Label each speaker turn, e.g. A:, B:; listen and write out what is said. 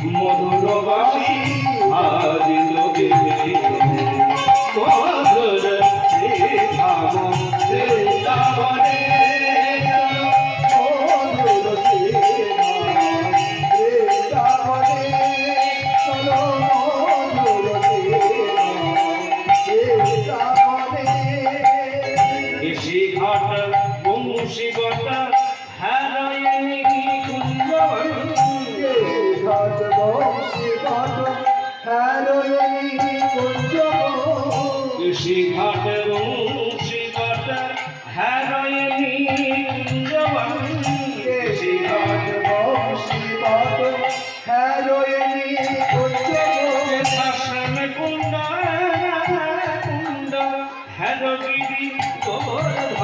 A: মধুরবাসী আজ লোকে মধুর ধাম বৃন্দাবনে ঘাট বংশীবটা হারায়নি কৃষি ঘাট বংশীবটা হারায়নি কুঞ্জবন কৃষি ঘাট বংশীবট হারায়নি কুঞ্জবন শাসন কুণ্ড কুণ্ড হারগিরি গোবর্ধন